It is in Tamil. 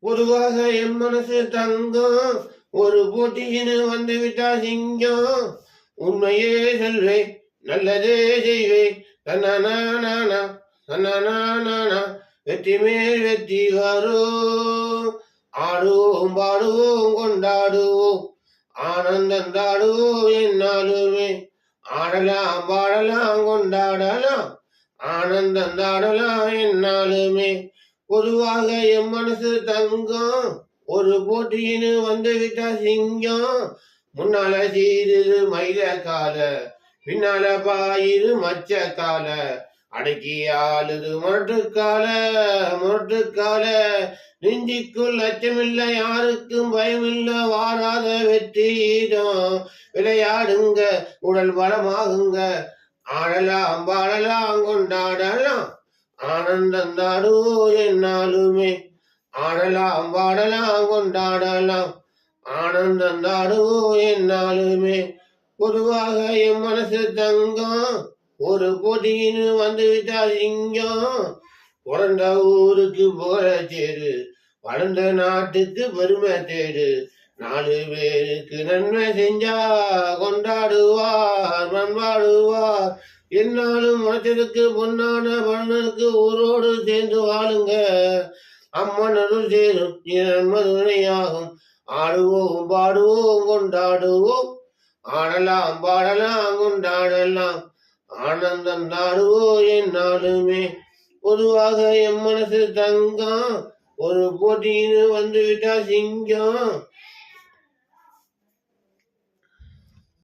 பொதுவாக என் மனசு தங்கம், ஒரு போட்டின்னு வந்து விட்டா சிங்கம். உண்மையே சொல்வேன், நல்லதே செய்வேன். தன்னானா தன்னானா, வெற்றி மேல் வெற்றி வரும். ஆடுவோம் பாடுவோம் கொண்டாடுவோம், ஆனந்தம் தாடுவோம் என்னாலுமே. ஆடலாம் பாடலாம் கொண்டாடலாம், ஆனந்தம் தாடலாம் என்னாலுமே. பொதுவாக என் மனசு தங்கம், ஒரு போட்டின்னு வந்து விட்டா சிங்கம். முன்னால சீரு மயில கால, பின்னால பாயிரு மச்ச கால, அடக்கி ஆளுது முரட்டுக்கால. நெஞ்சிக்குள் அச்சமில்ல, யாருக்கும் பயமில்ல, வாராத வெற்றியிடம். விளையாடுங்க, உடல் பலமாகுங்க, ஆடலாம் பாடலாம் கொண்டாடலாம், ஆனந்தம் தாடுவோம் என்னாலுமே. ஆடலாம் பாடலாம் கொண்டாடலாம், ஆனந்தம் தாடுவோம் என்னாலுமே. பொதுவாக என் மனசு தங்கம், ஒரு போட்டின்னு வந்து விட்டா சிங்கம். பிறந்த ஊருக்கு போற சேரு, வளர்ந்த நாட்டுக்கு பெருமை தேடு. 4 பேருக்கு நன்மை செஞ்சா கொண்டாடுவார் பண்பாடுவார். என்னாலும் மனத்திற்கு பொன்னான மன்னனுக்கு ஊரோடு சேர்ந்து வாழுங்க. அம்மனரும் சேரும் நன்மதுணையாகும். ஆடுவோம் பாடுவோம் கொண்டாடுவோம், ஆடலாம் பாடலாம் கொண்டாடலாம், ஆனந்தம் தாடுவோம் என்னாலுமே. பொதுவாக என் மனசு தங்கம், ஒரு போட்டின்னு வந்து விட்டா சிங்கம்.